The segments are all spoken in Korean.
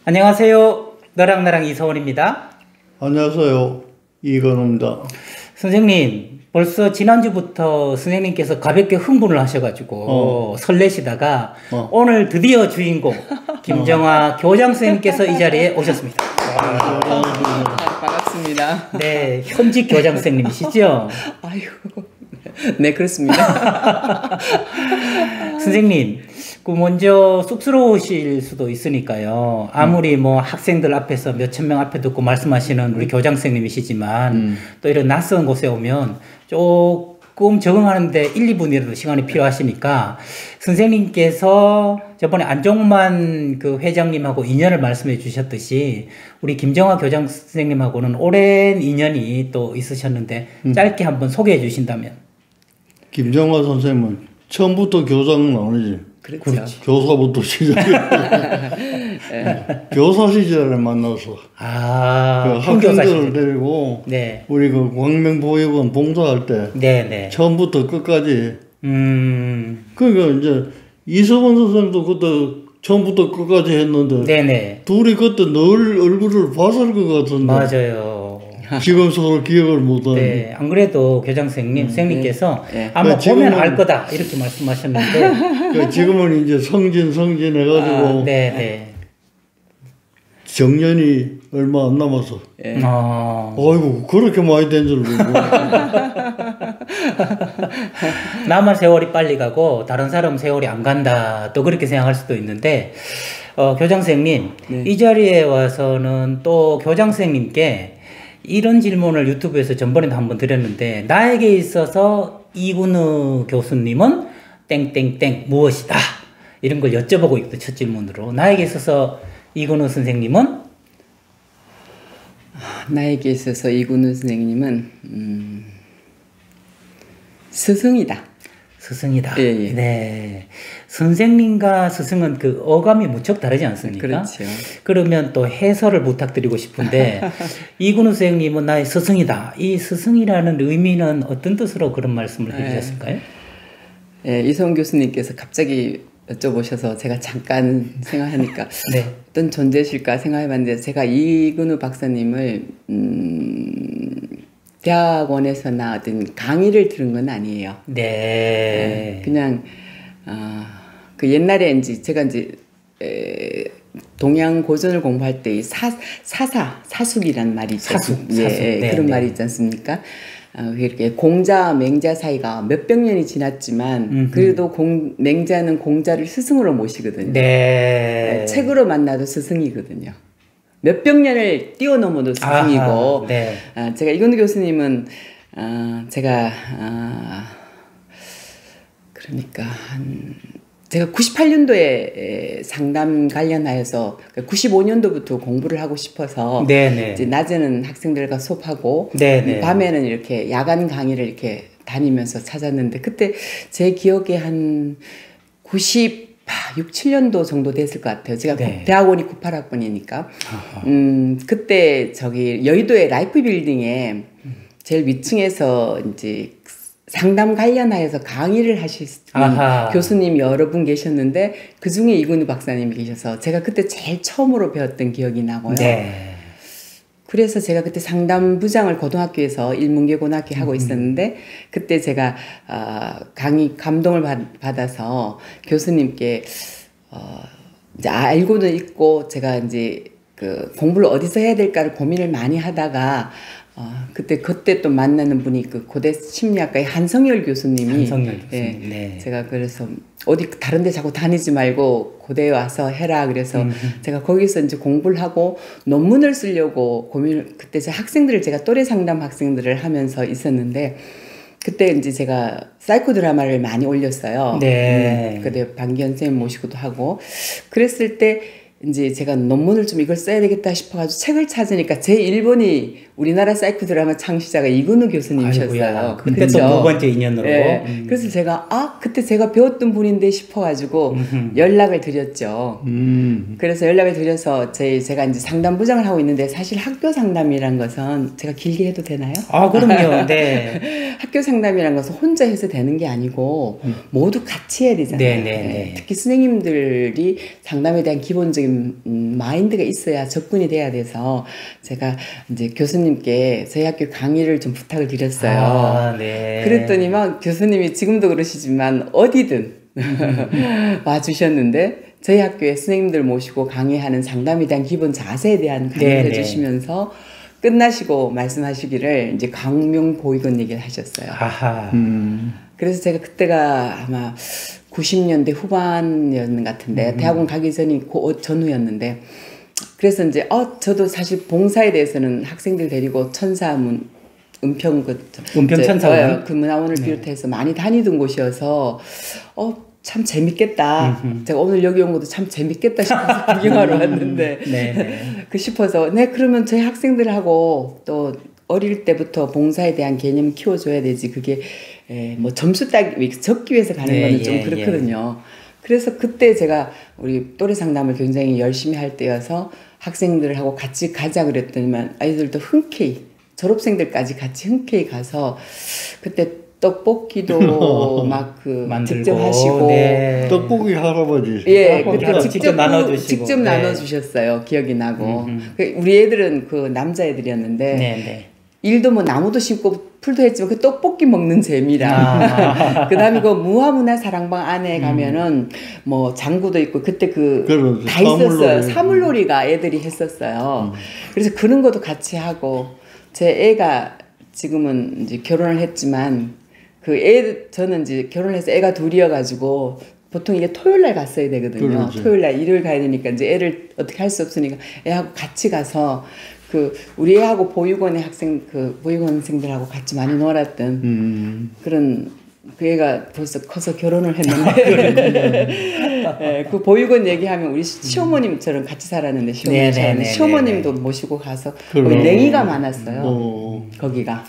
안녕하세요. 너랑 나랑 이서원입니다. 안녕하세요. 이건우입니다. 선생님, 벌써 지난주부터 선생님께서 가볍게 흥분을 하셔가지고 설레시다가 오늘 드디어 주인공 김정아 교장 선생님께서 이 자리에 오셨습니다. 반갑습니다. 네, 현직 교장 선생님이시죠? 아이고, 네 그렇습니다. 선생님, 그 먼저 쑥스러우실 수도 있으니까요. 아무리 뭐 학생들 앞에서 몇천 명 앞에 듣고 말씀하시는 우리 교장 선생님이시지만 또 이런 낯선 곳에 오면 조금 적응하는데 1, 2분이라도 시간이 필요하시니까 선생님께서 저번에 안종만 그 회장님하고 인연을 말씀해 주셨듯이 우리 김정아 교장 선생님하고는 오랜 인연이 또 있으셨는데 짧게 한번 소개해 주신다면. 김정아 선생님은 처음부터 교장은 아니지. 그렇죠. 교사부터 시작해. 교사 시절에 만나서 그 학생들을 데리고 네. 우리 그 광명보육원 봉사할 때 네네. 처음부터 끝까지 그러니까 이제 이서원 선생님도 그때 처음부터 끝까지 했는데 네네. 둘이 그때 늘 얼굴을 봤을 것 같은데 맞아요. 지금 서로 기억을 못하는. 네, 안 그래도 교장 선생님, 선생님께서 네. 아마 보면 알 거다 이렇게 말씀하셨는데 지금은 이제 성진 해가지고 네네. 정년이 얼마 안 남아서. 네. 아이고 그렇게 많이 된 줄 모르고. 나만 세월이 빨리 가고 다른 사람 세월이 안 간다 또 그렇게 생각할 수도 있는데 교장 선생님 네. 이 자리에 와서는 또 교장 선생님께 이런 질문을 유튜브에서 전번에도 한번 드렸는데 나에게 있어서 이근우 교수님은 땡땡땡 무엇이다 이런 걸 여쭤보고 있거든요. 첫 질문으로 나에게 있어서 이근우 선생님은 나에게 있어서 이근우 선생님은 스승이다. 스승이다. 예, 예. 네. 선생님과 스승은 그 어감이 무척 다르지 않습니까? 그렇죠. 그러면 또 해설을 부탁드리고 싶은데 이근우 선생님은 나의 스승이다. 이 스승이라는 의미는 어떤 뜻으로 그런 말씀을 해주셨을까요? 예, 이성 교수님께서 갑자기 여쭤보셔서 제가 잠깐 생각하니까 네. 어떤 존재실까 생각해봤는데 제가 이근우 박사님을 대학원에서나 어떤 강의를 들은 건 아니에요. 네. 그냥 그 옛날에 이제 제가 이제 동양 고전을 공부할 때 사숙이라는 말이 있죠. 사숙. 네, 그런 말이 있지 않습니까? 이렇게 공자, 맹자 사이가 몇백 년이 지났지만 그래도 맹자는 공자를 스승으로 모시거든요. 네. 책으로 만나도 스승이거든요. 몇백 년을 뛰어넘어도 스승이고. 네. 제가 이근우 교수님은 제가 그러니까 제가 98년도에 상담 관련하여서 95년도부터 공부를 하고 싶어서 네네. 이제 낮에는 학생들과 수업하고 네네. 밤에는 이렇게 야간 강의를 이렇게 다니면서 찾았는데 그때 제 기억에 한 6, 7년도 정도 됐을 것 같아요. 제가 네. 대학원이 98학번이니까. 그때 저기 여의도의 라이프 빌딩에 제일 위층에서 이제 상담 관련하여서 강의를 하실 교수님이 여러 분 계셨는데 그 중에 이근우 박사님이 계셔서 제가 그때 제일 처음으로 배웠던 기억이 나고요. 네. 그래서 제가 그때 상담부장을 고등학교에서 일문계 고등학교에 하고 있었는데 그때 제가 강의 감동을 받아서 교수님께 이제 알고는 있고 제가 이제 그 공부를 어디서 해야 될까를 고민을 많이 하다가 그때 또 만나는 분이 그 고대 심리학과의 한성열 교수님이 한성열 교수님. 예, 네. 제가 그래서 어디 다른 데 자꾸 다니지 말고 고대에 와서 해라 그래서 제가 거기서 이제 공부를 하고 논문을 쓰려고 그때 제 학생들을 제가 또래 상담 학생들을 하면서 있었는데 그때 이제 제가 사이코 드라마를 많이 올렸어요. 네. 그때 방기현 선생님 모시고도 하고 그랬을 때 이제 제가 논문을 좀 이걸 써야 되겠다 싶어가지고 책을 찾으니까 제 1번이 우리나라 사이코 드라마 창시자가 이근우 교수님이셨어요. 근데 또 두 번째 인연으로. 네. 그래서 제가 그때 제가 배웠던 분인데 싶어가지고 연락을 드렸죠. 그래서 연락을 드려서 제가 이제 상담부장을 하고 있는데 사실 학교 상담이란 것은 제가 길게 해도 되나요? 그럼요. 네. 학교 상담이란 것은 혼자 해서 되는 게 아니고 모두 같이 해야 되잖아요. 네. 특히 선생님들이 상담에 대한 기본적인 지금 마인드가 있어야 접근이 돼야 돼서 제가 이제 교수님께 저희 학교 강의를 좀 부탁을 드렸어요. 아, 네. 그랬더니 막 교수님이 지금도 그러시지만 어디든 와주셨는데 저희 학교에 선생님들 모시고 강의하는 상담에 대한 기본 자세에 대한 강의를 네네. 해주시면서 끝나시고 말씀하시기를 이제 광명 보육원 얘기를 하셨어요. 아하. 그래서 제가 그때가 아마 90년대 후반이었는 것 같은데 대학원 가기 전이 그 전후였는데 그래서 이제 저도 사실 봉사에 대해서는 학생들 데리고 천사문 은평 천사원 그 문화원을 비롯해서 많이 다니던 곳이어서 참 재밌겠다. 제가 오늘 여기 온 것도 참 재밌겠다 싶어서 구경하러 왔는데 싶어서 그러면 저희 학생들하고 또 어릴 때부터 봉사에 대한 개념 키워줘야 되지. 그게 뭐 점수 적기 위해서 가는 거는 좀 그렇거든요. 그래서 그때 제가 우리 또래 상담을 굉장히 열심히 할 때여서 학생들하고 같이 가자 그랬더니만 아이들도 흔쾌히 졸업생들까지 같이 흔쾌히 가서 그때 떡볶이도 막 직접 하시고 떡볶이 할아버지 그때 직접 나눠주셨어요. 기억이 나고 우리 애들은 그 남자애들이었는데 일도 뭐 나무도 심고 풀도 했지만 그 떡볶이 먹는 재미랑 그다음에 그 무화문화사랑방 안에 가면은 뭐 장구도 있고 그때 다 있었어요. 사물놀이가 애들이 했었어요. 그래서 그런 것도 같이 하고 제 애가 지금은 이제 결혼을 했지만 저는 이제 결혼해서 애가 둘이어가지고 보통 이게 토요일날 갔어야 되거든요. 그렇죠. 토요일날 일요일 가야 되니까 이제 애를 어떻게 할 수 없으니까 애하고 같이 가서 우리 애하고 보육원의 보육원생들하고 같이 많이 놀았던 그런 그 애가 벌써 커서 결혼을 했는데 그 보육원 얘기하면 우리 시어머님처럼 같이 살았는데 시어머님도 모시고 가서 거기 냉이가 많았어요. 거기가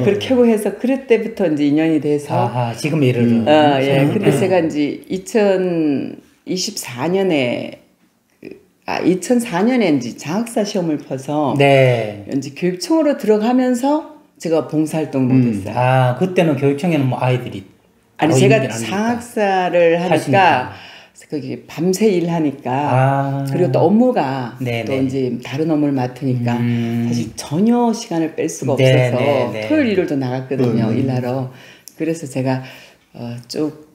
그렇게 하고 해서 그럴 때부터 이제 인연이 돼서 지금 이르는 근데 제가 이제 2024년에 이제 장학사 시험을 펴서 이제 교육청으로 들어가면서 제가 봉사활동을 못했어요. 그때는 교육청에는 뭐 아이들이 제가 장학사를 하니까 거기 밤새 일하니까 그리고 또 업무가 또 이제 다른 업무를 맡으니까 사실 전혀 시간을 뺄 수가 없어서 토요일 일요일도 나갔거든요. 일하러. 그래서 제가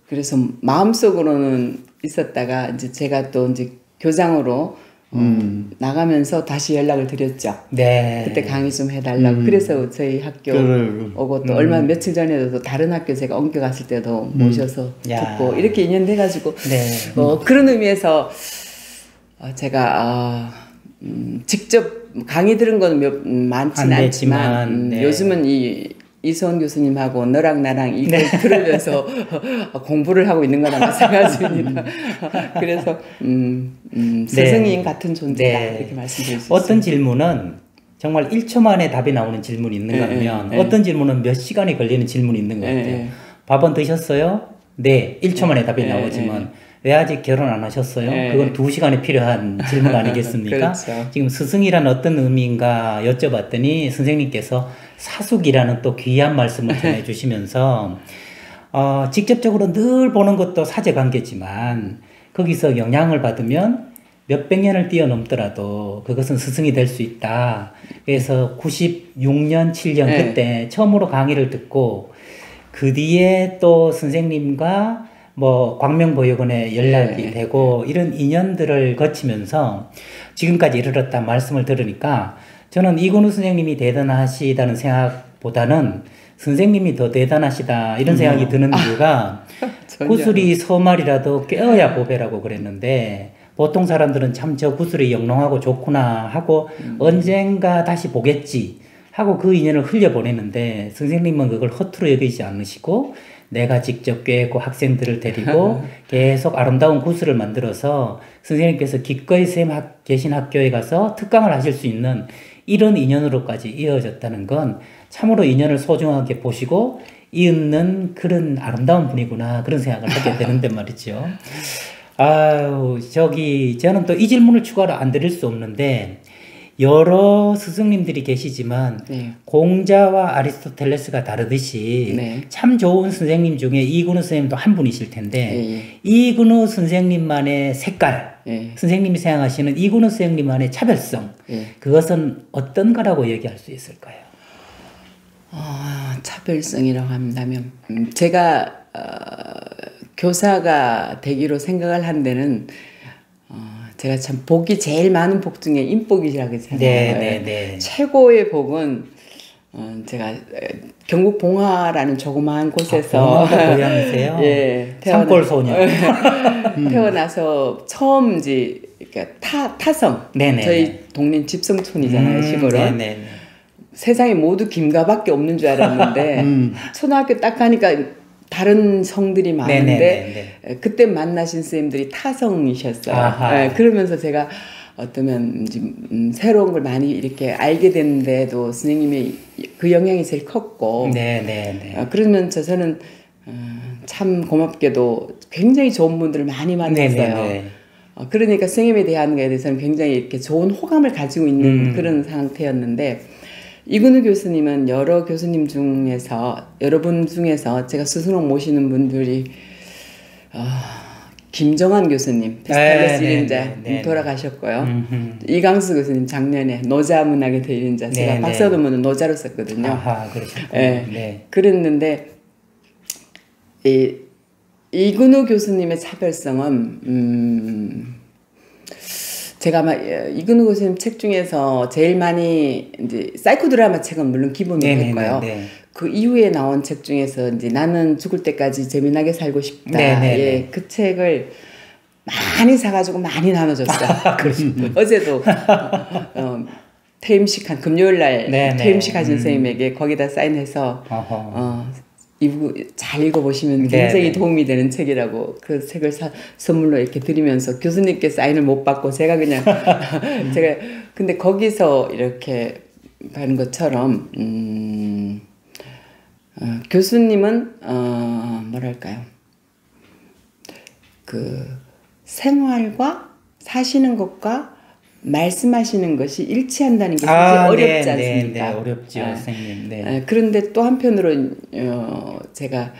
그래서 마음속으로는 있었다가 이제 제가 또 이제 교장으로 나가면서 다시 연락을 드렸죠. 그때 강의 좀 해달라고. 그래서 저희 학교 오고 또 얼마 며칠 전에도 또 다른 학교 제가 옮겨갔을 때도 모셔서 듣고 이렇게 인연 돼가지고 그런 의미에서 제가 직접 강의 들은 건 많지는 않지만 요즘은 이소원 교수님하고 너랑 나랑 이걸 들으면서 공부를 하고 있는 거랑 마찬가지입니다. 그래서 스승님 같은 존재다 이렇게 말씀드릴 수 있습니다. 어떤 질문은 정말 1초 만에 답이 나오는 질문이 있는가 하면 어떤 질문은 몇 시간이 걸리는 질문이 있는 것 같아요. 밥은 드셨어요? 네. 1초 만에 답이 나오지만 왜 아직 결혼 안 하셨어요? 그건 2시간이 필요한 질문 아니겠습니까? 그렇죠. 지금 스승이란 어떤 의미인가 여쭤봤더니 선생님께서 사숙이라는 또 귀한 말씀을 전해주시면서 직접적으로 늘 보는 것도 사제관계지만 거기서 영향을 받으면 몇백 년을 뛰어넘더라도 그것은 스승이 될 수 있다. 그래서 96년, 7년 그때 처음으로 강의를 듣고 그 뒤에 또 선생님과 뭐 광명보육원에 연락이 되고 이런 인연들을 거치면서 지금까지 이르렀다 말씀을 들으니까 저는 이건우 선생님이 대단하시다는 생각보다는 선생님이 더 대단하시다 이런 생각이 드는 이유가 구슬이 서말이라도 깨어야 보배라고 그랬는데 보통 사람들은 참 저 구슬이 영롱하고 좋구나 하고 언젠가 다시 보겠지 하고 그 인연을 흘려보내는데 선생님은 그걸 허투루 여기지 않으시고 내가 직접 꿰고 학생들을 데리고 계속 아름다운 구슬을 만들어서 선생님께서 기꺼이 계신 학교에 가서 특강을 하실 수 있는 이런 인연으로까지 이어졌다는 건 참으로 인연을 소중하게 보시고 이은 그런 아름다운 분이구나 그런 생각을 하게 되는데 말이죠. 저는 또 이 질문을 추가로 안 드릴 수 없는데 여러 스승님들이 계시지만 네. 공자와 아리스토텔레스가 다르듯이 네. 참 좋은 선생님 중에 이근우 선생님도 한 분이실 텐데 예, 예. 이근우 선생님만의 색깔, 예. 선생님이 생각하시는 이근우 선생님만의 차별성, 예. 그것은 어떤 거라고 얘기할 수 있을까요? 차별성이라고 한다면 제가 교사가 되기로 생각을 한 데는 제가 참 복이 제일 많은 복 중에 인복이라고 생각해요. 네. 최고의 복은 제가 경북 봉화라는 조그마한 곳에서 고향이세요? 예, 산골 소녀. 태어나서 처음 이제 타성 네네. 저희 동네 집성촌이잖아요, 시골은. 네네. 세상에 모두 김가밖에 없는 줄 알았는데 초등학교 딱 가니까 다른 성들이 많은데 네네네. 그때 만나신 선생님들이 타성이셨어요. 아하. 네, 그러면서 제가 어쩌면 새로운 걸 많이 이렇게 알게 됐는데도 선생님이 그 영향이 제일 컸고 네네네. 그러면서 저는 참 고맙게도 굉장히 좋은 분들을 많이 만났어요. 네네네. 그러니까 선생님에 대한 거에 대해서는 굉장히 이렇게 좋은 호감을 가지고 있는 그런 상태였는데 이근우 교수님은 여러 교수님 중에서 여러분 중에서 제가 스스로 모시는 분들이 김정환 교수님 페스탈러스 1인자 돌아가셨고요. 이강수 교수님 작년에 노자 문학의 대인자 제가 박사 논문은 노자로 썼거든요. 아하, 그러셨군요. 네. 그랬는데 이근우 교수님의 차별성은 제가 아마 이근우 교수님 책 중에서 제일 많이 이제 사이코 드라마 책은 물론 기본으로 했고요. 그 이후에 나온 책 중에서 이제 나는 죽을 때까지 재미나게 살고 싶다. 예, 그 책을 많이 사가지고 많이 나눠줬어요. 어제도 퇴임식 한 금요일 날 퇴임식 하신 선생님에게 거기다 사인해서 잘 읽어보시면 굉장히 도움이 되는 책이라고 그 책을 선물로 이렇게 드리면서 교수님께 사인을 못 받고 제가 그냥 제가 근데 거기서 이렇게 하는 것처럼 교수님은 뭐랄까요 그 생활과 사시는 것과 말씀하시는 것이 일치한다는 게 사실 어렵지 않습니까? 네, 어렵죠, 선생님. 네. 그런데 또 한편으로 제가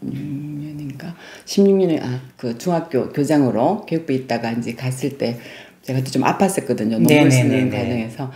16년에 그 중학교 교장으로 교육부에 있다가 이제 갔을 때 제가 그때 좀 아팠었거든요. 논문 쓰는 과정에서.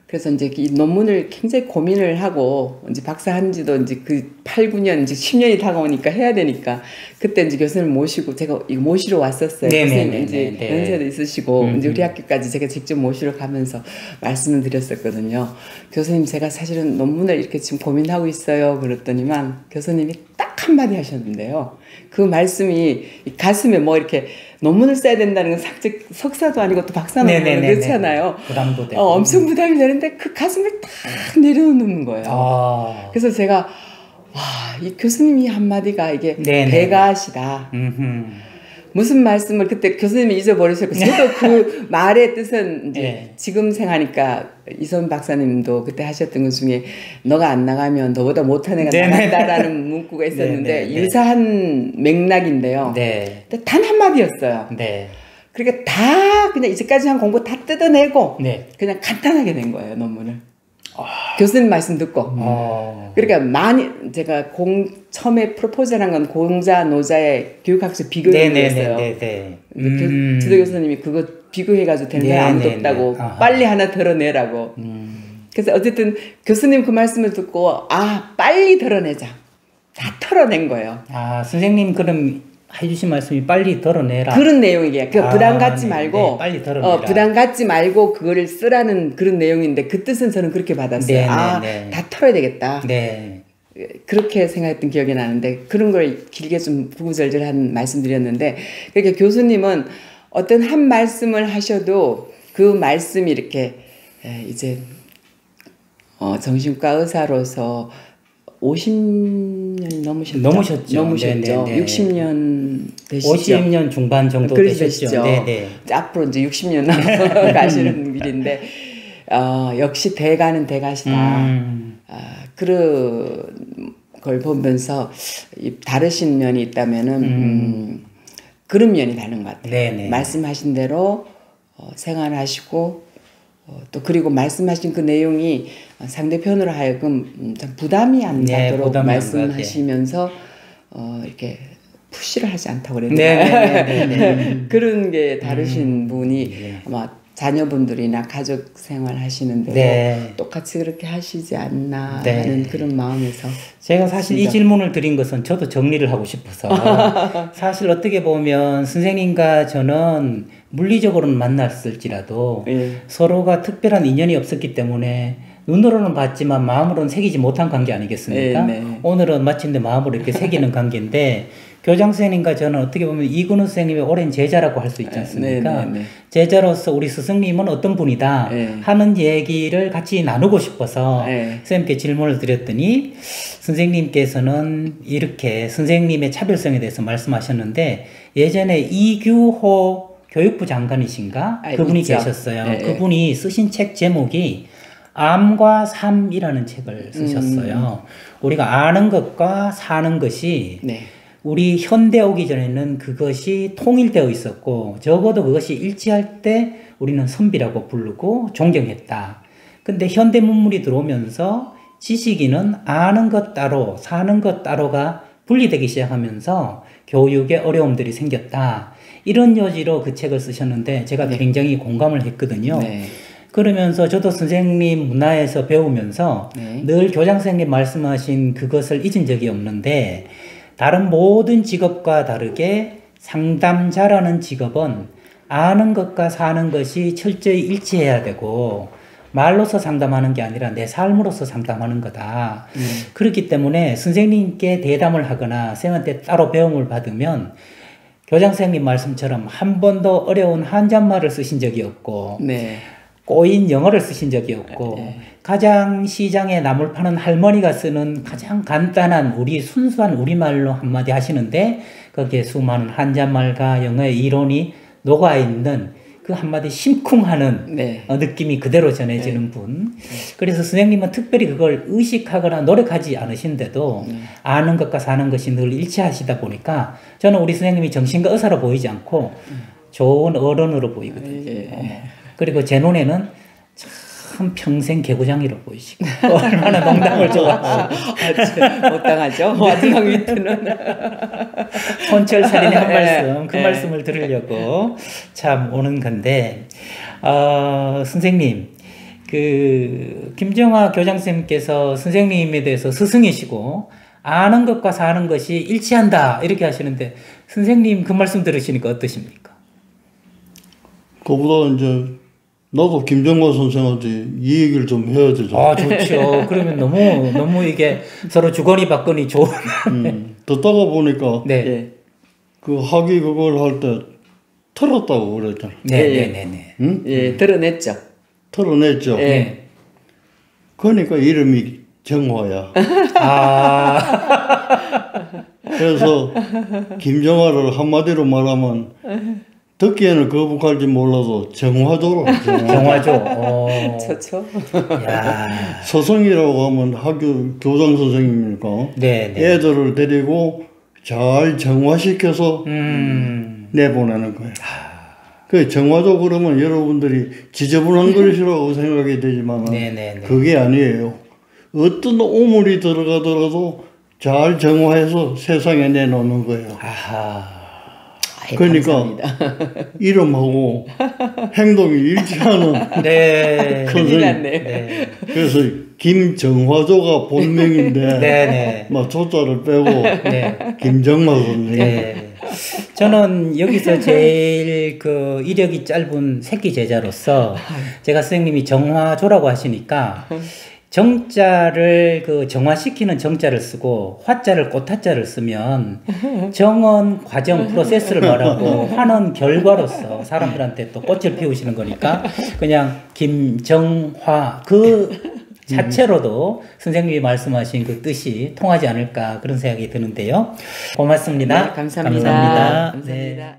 그래서 이제 이 논문을 굉장히 고민을 하고 이제 박사 한 지도 이제 그 8, 9년 이제 10년이 다가오니까 해야 되니까 그때 이제 교수님을 모시고 제가 이거 모시러 왔었어요. 교수님 이제 연세도 있으시고 이제 우리 학교까지 제가 직접 모시러 가면서 말씀을 드렸었거든요. 교수님 제가 사실은 논문을 이렇게 지금 고민하고 있어요. 그랬더니만 교수님이 딱 한마디 하셨는데요. 그 말씀이 가슴에 뭐 이렇게 논문을 써야 된다는 건 석사도 아니고 또 박사 논문 그렇잖아요. 부담도 되고. 엄청 부담이 되는데 그 가슴을 딱 내려놓는 거예요. 그래서 제가 와, 이 교수님이 한마디가 이게 대가시다. 무슨 말씀을 그때 교수님이 잊어버리셨고 저도 그 말의 뜻은 이제 지금 생각하니까 이선 박사님도 그때 하셨던 것 중에 너가 안 나가면 너보다 못한 애가 나간다라는 문구가 있었는데 유사한 맥락인데요. 근데 단 한마디였어요. 그러니까 다 그냥 이제까지 한 공부 다 뜯어내고 그냥 간단하게 낸 거예요, 논문을. 교수님 말씀 듣고. 그러니까 많이 제가 처음에 프로포즈한 건 공자 노자의 교육학적 비교였어요. 지도 교수님이 그거 비교해가지고 되는 사람 아무도 없다고 빨리 하나 덜어내라고. 그래서 어쨌든 교수님 그 말씀을 듣고 빨리 덜어내자. 다 털어낸 거예요. 선생님 그럼 해주신 말씀이 빨리 덜어내라. 그런 내용이에요. 그 부담 갖지 말고 빨리 덜어내라. 부담 갖지 말고 그거를 쓰라는 그런 내용인데 그 뜻은 저는 그렇게 받았어요. 다 털어야 되겠다. 그렇게 생각했던 기억이 나는데 그런 걸 길게 좀 구구절절한 말씀드렸는데 그러니까 교수님은 어떤 한 말씀을 하셔도 그 말씀이 이렇게 이제 정신과 의사로서 50년이 넘으셨죠. 60년 되시죠. 50년 중반 정도 되셨죠. 앞으로 이제 60년 가시는 길인데 역시 대가는 대가시다. 그런 걸 보면서 다르신 면이 있다면은 그런 면이 다른 것 같아요. 네네. 말씀하신 대로 생활하시고 또 그리고 말씀하신 그 내용이 상대편으로 하여금 참 부담이 안 네, 나도록 부담이 안 말씀하시면서 이렇게 푸시를 하지 않다고 그랬나? 네. 그런 게 다르신 분이 네. 아마 자녀분들이나 가족 생활 하시는데도 네. 똑같이 그렇게 하시지 않나 네. 하는 그런 마음에서 제가 사실 이 질문을 드린 것은 저도 정리를 하고 싶어서 사실 어떻게 보면 선생님과 저는 물리적으로는 만났을지라도 예. 서로가 특별한 인연이 없었기 때문에 눈으로는 봤지만 마음으로는 새기지 못한 관계 아니겠습니까? 네. 오늘은 마침내 마음으로 이렇게 새기는 관계인데 교장 선생님과 저는 어떻게 보면 이근우 선생님의 오랜 제자라고 할 수 있지 않습니까? 네. 제자로서 우리 스승님은 어떤 분이다 네. 하는 얘기를 같이 나누고 싶어서 네. 선생님께 질문을 드렸더니 선생님께서는 이렇게 선생님의 차별성에 대해서 말씀하셨는데 예전에 이규호 교육부 장관이신가? 그분이 있죠. 계셨어요. 네. 그분이 쓰신 책 제목이 암과 삶이라는 책을 쓰셨어요. 우리가 아는 것과 사는 것이 네. 우리 현대 오기 전에는 그것이 통일되어 있었고 적어도 그것이 일치할 때 우리는 선비라고 부르고 존경했다. 근데 현대 문물이 들어오면서 지식인은 아는 것 따로 사는 것 따로가 분리되기 시작하면서 교육에 어려움들이 생겼다. 이런 여지로 그 책을 쓰셨는데 제가 굉장히 공감을 했거든요. 네. 그러면서 저도 선생님 문화에서 배우면서 네. 늘 교장 선생님 말씀하신 그것을 잊은 적이 없는데 다른 모든 직업과 다르게 상담자라는 직업은 아는 것과 사는 것이 철저히 일치해야 되고 말로서 상담하는 게 아니라 내 삶으로서 상담하는 거다. 그렇기 때문에 선생님께 대담을 하거나 선생님한테 따로 배움을 받으면 교장 선생님 말씀처럼 한 번도 어려운 한자말을 쓰신 적이 없고 네. 꼬인 영어를 쓰신 적이 없고 가장 시장에 나물 파는 할머니가 쓰는 가장 간단한 우리 순수한 우리말로 한마디 하시는데 거기에 수많은 한자말과 영어의 이론이 녹아있는 그 한마디 심쿵하는 네. 느낌이 그대로 전해지는 분. 그래서 선생님은 특별히 그걸 의식하거나 노력하지 않으신데도 아는 것과 사는 것이 늘 일치하시다 보니까 저는 우리 선생님이 정신과 의사로 보이지 않고 좋은 어른으로 보이거든요. 그리고 제 눈에는 참 평생 개구장이로 보이시고 얼마나 농담을 좋아하고 못 당하죠. 마지막 밑에는 혼철살인의 한 말씀 그 말씀을 들으려고 참 오는 건데 선생님 그 김정아 교장 선생님께서 선생님에 대해서 스승이시고 아는 것과 사는 것이 일치한다 이렇게 하시는데 선생님 그 말씀 들으시니까 어떠십니까? 그보다 이제 나도 김정관 선생한테 이 얘기를 좀 해야 되죠. 아, 좋죠. 그러면 너무 이게 서로 주거니 받거니 좋은. 듣다가 보니까 네. 그 학위 그걸 할 때 털었다고 그랬잖아. 네네네. 응? 예, 드러냈죠. 털어냈죠. 예. 그러니까 이름이 정화야. 아. 그래서 김정화를 한마디로 말하면 듣기에는 거북할지 몰라도 정화조로. 정화조. 좋죠. 야. 서성이라고 하면 학교 교장 선생님이니까 네네. 애들을 데리고 잘 정화시켜서 내보내는 거예요. 그 정화조 그러면 여러분들이 지저분한 것이라고 생각이 되지만 네네네. 그게 아니에요. 어떤 오물이 들어가더라도 잘 정화해서 세상에 내놓는 거예요. 아하. 그러니까 감사합니다. 이름하고 행동이 일치하는 네. 선생님. 네. 그래서 김정화조가 본명인데 네네. 막 조자를 빼고 네. 김정화 선생님. 네. 저는 여기서 제일 그 이력이 짧은 새끼 제자로서 제가 선생님이 정화조라고 하시니까 정자를 그 정화시키는 정자를 쓰고 화자를 꽃화자를 쓰면 정원 과정 프로세스를 말하고 화는 결과로서 사람들한테 또 꽃을 피우시는 거니까 그냥 김정화 그 자체로도 선생님이 말씀하신 그 뜻이 통하지 않을까 그런 생각이 드는데요. 고맙습니다. 네, 감사합니다. 감사합니다. 감사합니다. 네.